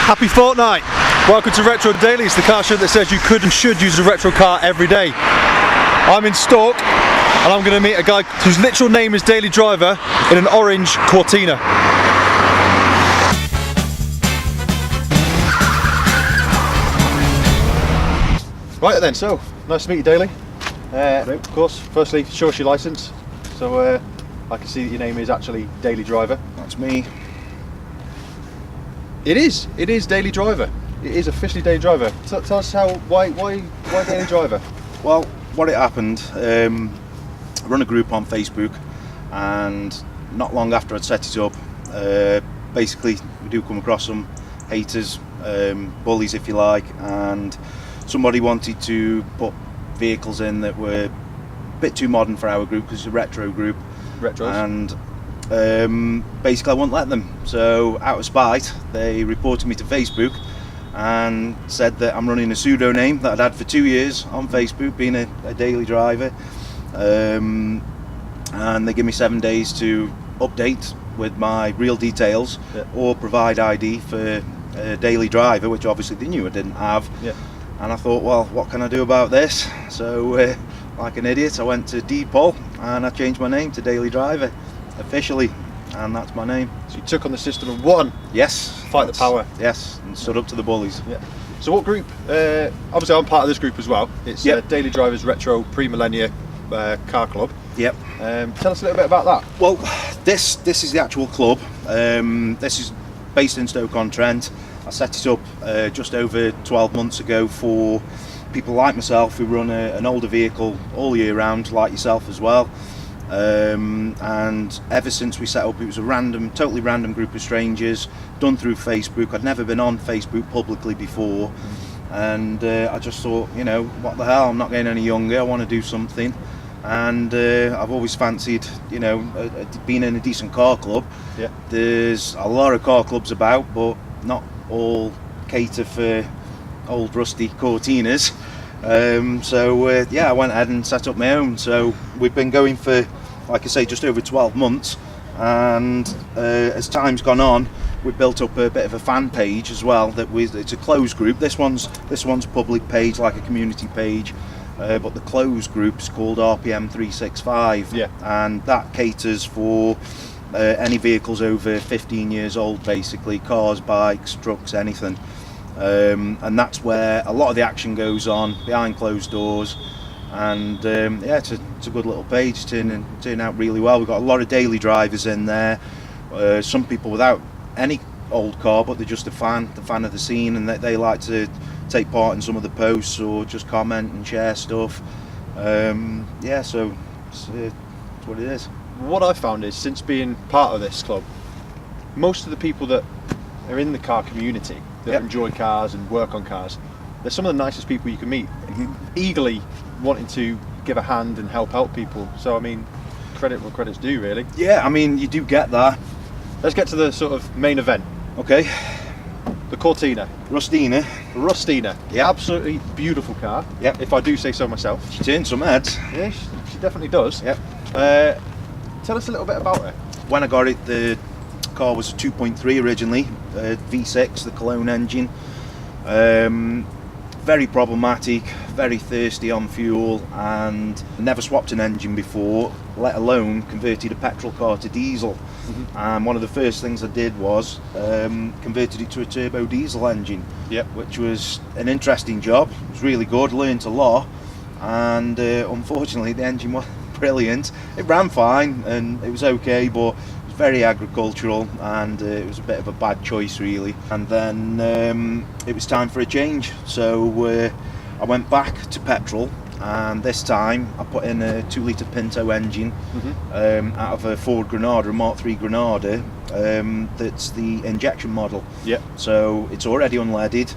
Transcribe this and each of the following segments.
Happy fortnight! Welcome to Retro Dailies, the car show that says you could and should use a retro car every day. I'm in Stoke and I'm going to meet a guy whose literal name is Daily Driver in an orange Cortina. Right then, so nice to meet you, Daily. Of course, firstly, show us your licence. So I can see that your name is actually Daily Driver. That's me. It is Daily Driver. It is officially Daily Driver. Tell us why Daily Driver? Well, what it happened, I run a group on Facebook, and not long after I'd set it up, basically we do come across some haters, bullies if you like, and somebody wanted to put vehicles in that were a bit too modern for our group because it's a retro group. Retros. And basically I wouldn't let them, so out of spite they reported me to Facebook and said that I'm running a pseudo name that I'd had for 2 years on Facebook, being a daily driver, and they give me 7 days to update with my real details, or provide ID for a daily driver, which obviously they knew I didn't have. And I thought, well, what can I do about this? So like an idiot, I went to Depot and I changed my name to Daily Driver officially, and that's my name. So you took on the system of one. Yes. Fight the power. Yes, and stood up to the bullies. Yeah. So what group? Obviously I'm part of this group as well. It's Daily Drivers Retro Pre-Millennia Car Club. Yep. Tell us a little bit about that. Well, this is the actual club. This is based in Stoke on Trent. I set it up just over 12 months ago for people like myself who run an older vehicle all year round, like yourself as well. And ever since we set up, it was a totally random group of strangers done through Facebook. I'd never been on Facebook publicly before, and I just thought, you know, what the hell, I'm not getting any younger, I want to do something. And I've always fancied, you know, being in a decent car club. There's a lot of car clubs about, but not all cater for old rusty Cortinas. I went ahead and set up my own. So we've been going for, like I say, just over 12 months, and as time's gone on, we've built up a bit of a fan page as well. It's a closed group. This one's public page, like a community page, but the closed group's called RPM 365, and that caters for any vehicles over 15 years old, basically cars, bikes, trucks, anything. And that's where a lot of the action goes on, behind closed doors. And it's a good little page, turning out really well. We've got a lot of daily drivers in there, some people without any old car, but they're just a fan of the scene, and they like to take part in some of the posts or just comment and share stuff. So it's what it is. What I've found is, since being part of this club, most of the people that are in the car community that enjoy cars and work on cars, they're some of the nicest people you can meet, eagerly wanting to give a hand and help out people. So I mean, credit where credit's due, really. Yeah, I mean, you do get that. Let's get to the sort of main event. Okay. The Cortina. Rustina. Yeah. Absolutely beautiful car. Yeah. If I do say so myself. She turns some heads. Yeah, she definitely does. Yeah. Tell us a little bit about her. When I got it, the car was a 2.3 originally, V6, the Cologne engine. Very problematic, very thirsty on fuel, and never swapped an engine before, let alone converted a petrol car to diesel. And one of the first things I did was converted it to a turbo diesel engine, which was an interesting job. It was really good, learnt a lot, and unfortunately the engine wasn't brilliant. It ran fine and it was okay, but it was very agricultural, and it was a bit of a bad choice really. And then it was time for a change, so I went back to petrol, and this time I put in a 2-litre Pinto engine out of a Ford Granada, a Mark III Granada. That's the injection model. So it's already unleaded.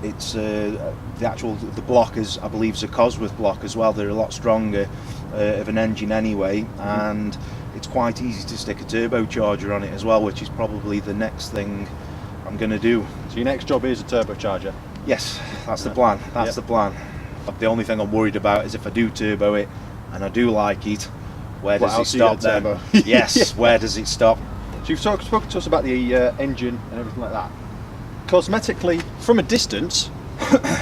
It's the block is, I believe, is a Cosworth block as well. They're a lot stronger of an engine anyway, and it's quite easy to stick a turbocharger on it as well, which is probably the next thing I'm going to do. So your next job is a turbocharger? Yes, that's the plan. That's the plan. The only thing I'm worried about is if I do turbo it and I do like it, where does it stop then? Yes, where does it stop? you've spoken to us about the engine and everything like that. Cosmetically, from a distance,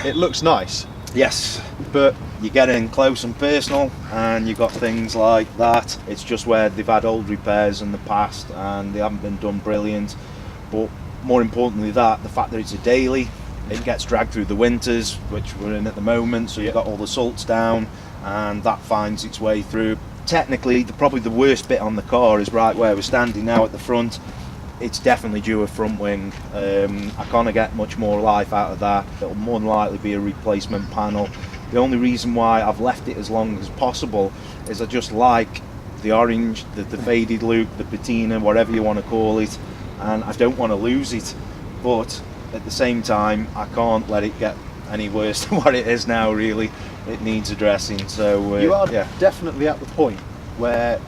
it looks nice. Yes, but you get in close and personal, and you've got things like that. It's just where they've had old repairs in the past, and they haven't been done brilliant. But more importantly, the fact that it's a daily, it gets dragged through the winters, which we're in at the moment. So you've got all the salts down, and that finds its way through. Technically, probably the worst bit on the car is right where we're standing now at the front. It's definitely due a front wing. I can't get much more life out of that. It'll more than likely be a replacement panel. The only reason why I've left it as long as possible is I just like the orange, the faded look, the patina, whatever you want to call it, and I don't want to lose it. But at the same time, I can't let it get any worse than what it is now, really. It needs addressing. So you are definitely at the point where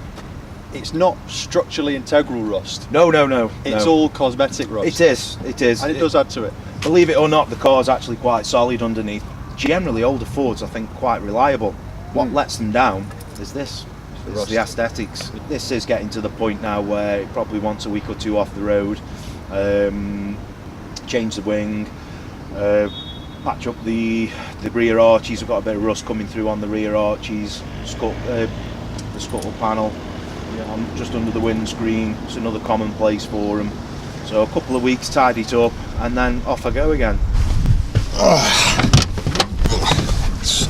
it's not structurally integral rust. No. It's all cosmetic rust. It is. And it does add to it. Believe it or not, the car's actually quite solid underneath. Generally, older Fords, I think, quite reliable. What lets them down is this. It's the aesthetics. This is getting to the point now where it probably wants a week or two off the road. Change the wing, patch up the rear arches. We've got a bit of rust coming through on the rear arches. The scuttle panel. Just under the windscreen. It's another commonplace for them. So a couple of weeks, tidy it up, and then off I go again. I'll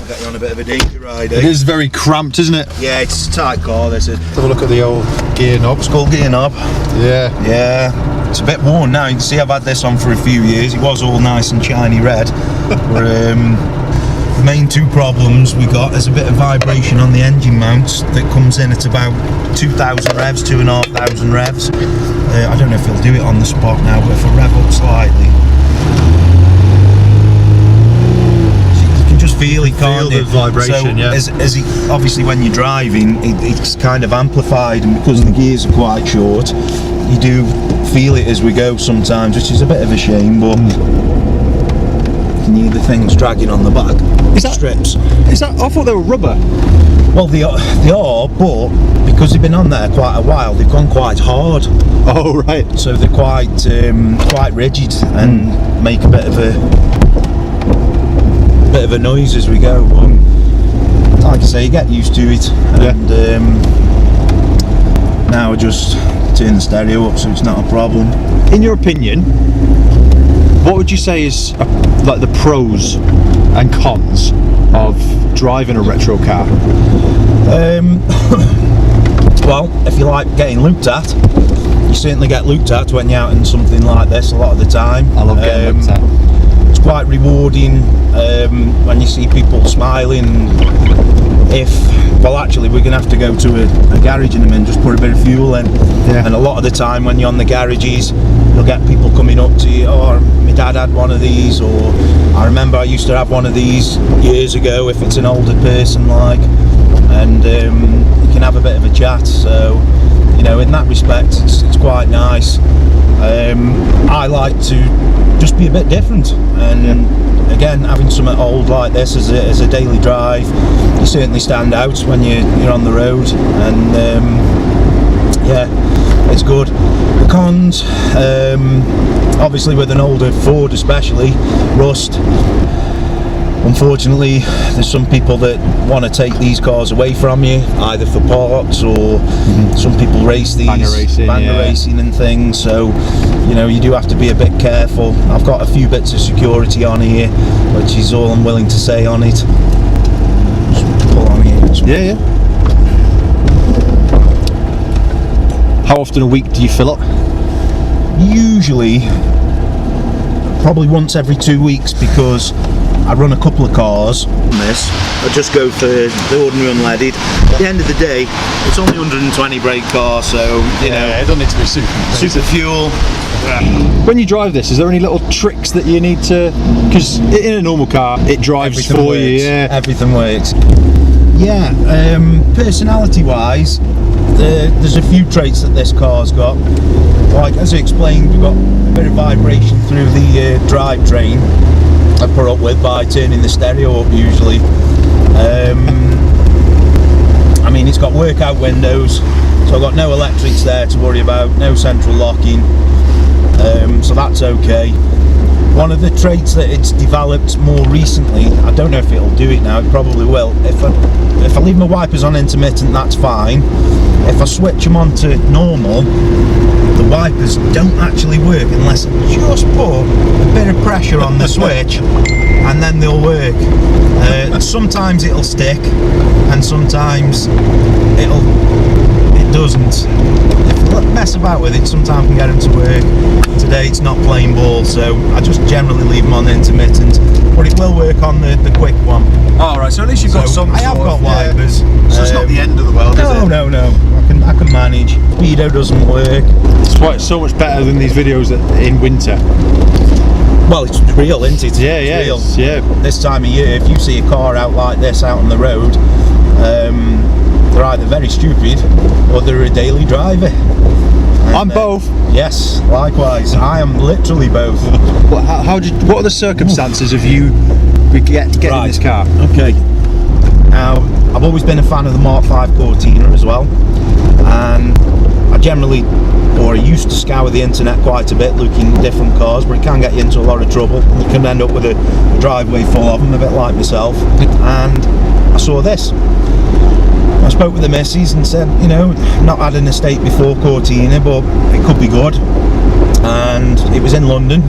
get you on a bit of a danger ride. It is very cramped, isn't it? Yeah, it's a tight car. This is. Have a look at the old gear knob. Skull gear knob. Yeah. It's a bit worn now. You can see I've had this on for a few years. It was all nice and shiny red. The main two problems we got is a bit of vibration on the engine mounts that comes in at about 2,000 revs, 2,500 revs. I don't know if he'll do it on the spot now, but if I rev up slightly, you can just feel it, can't you? Feel the vibration, so as it, obviously when you're driving, it's kind of amplified, and because the gears are quite short, you do feel it as we go sometimes, which is a bit of a shame, but the things dragging on the back. Strips. Is that? I thought they were rubber. Well, they are, but because they've been on there quite a while, they've gone quite hard. Oh right. So they're quite rigid and make a bit of a noise as we go. Like I say, you get used to it, and now I just turn the stereo up, so it's not a problem. In your opinion, what would you say is like the pros and cons of driving a retro car? Well, if you like getting looked at, you certainly get looked at when you're out in something like this a lot of the time. I love getting looked at. It's quite rewarding when you see people smiling. Well, actually, we're going to have to go to a garage in a minute, just put a bit of fuel in. Yeah. And a lot of the time when you're on the garages, you'll get people coming up to you, oh, my dad had one of these, or I remember I used to have one of these years ago, if it's an older person like, and you can have a bit of a chat. So, you know, in that respect, it's quite nice. I like to just be a bit different, and again, having something old like this as a daily drive, you certainly stand out when you're on the road, and it's good. The cons, obviously with an older Ford especially, rust. Unfortunately, there's some people that want to take these cars away from you, either for parts, or some people race these, banger racing and things, so you know, you do have to be a bit careful. I've got a few bits of security on here, which is all I'm willing to say on it. Just pull on here. Yeah. How often a week do you fill up? Usually, probably once every 2 weeks, because I run a couple of cars on this. I just go for the ordinary unleaded. At the end of the day, it's only 120 brake car, so you know, it doesn't need to be super fuel. When you drive this, is there any little tricks that you need to? Because in a normal car, it drives Everything for works. you. Yeah, everything works. Yeah, personality-wise, there's a few traits that this car's got. Like as I explained, we've got a bit of vibration through the drivetrain. I put up with by turning the stereo up usually. I mean, it's got workout windows, So I've got no electrics there to worry about, no central locking, so that's okay. One of the traits that it's developed more recently, I don't know if it'll do it now, it probably will. If I leave my wipers on intermittent, that's fine. If I switch them on to normal, the wipers don't actually work unless I just put a bit of pressure on the switch, and then they'll work. Sometimes it'll stick, and sometimes it doesn't. If I mess about with it, sometimes I can get them to work. Today it's not playing ball, so I just generally leave them on intermittent, but it will work on the quick one. Oh, right, so at least you've got some. I have got wipers. So it's not the end of the world, is it? No. I can manage. Speedo doesn't work. It's why it's so much better than these videos in winter. Well, it's real, isn't it? Yeah, It's yeah, real. This time of year, if you see a car out like this out on the road, they're either very stupid or they're a daily driver. And, I'm both. Yes, likewise. I am literally both. What are the circumstances of you getting in this car? Okay. Now, I've always been a fan of the Mark 5 Cortina as well, and I used to scour the internet quite a bit looking at different cars, but it can get you into a lot of trouble. You can end up with a driveway full of them, a bit like myself. And I saw this. I spoke with the missus and said, you know, not had an estate before Cortina, but it could be good. And it was in London,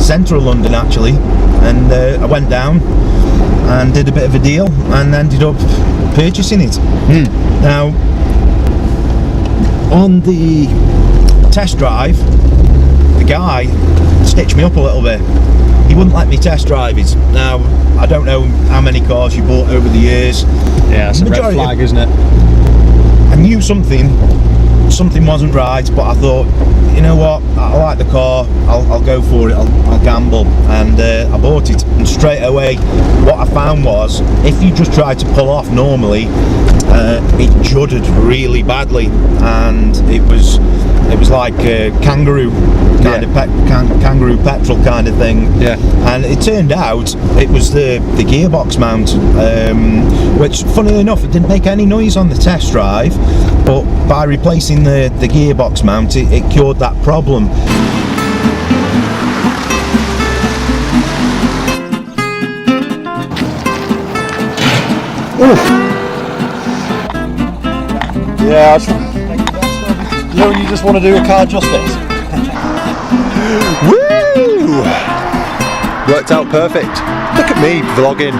central London actually, and I went down and did a bit of a deal and ended up purchasing it. Now, on the test drive, the guy stitched me up a little bit. He wouldn't let me test drive it. Now, I don't know how many cars you bought over the years. Yeah, it's a red flag, isn't it? I knew something wasn't right, but I thought, you know what, I like the car, I'll go for it, I'll gamble, and I bought it. And straight away, what I found was, if you just tried to pull off normally, it juddered really badly, and it was like kangaroo kind of kangaroo petrol kind of thing. Yeah. And it turned out it was the gearbox mount, which, funnily enough, it didn't make any noise on the test drive, but by replacing the gearbox mount, it cured that problem. Yeah, you know when you just want to do a car justice? Woo! Worked out perfect. Look at me vlogging.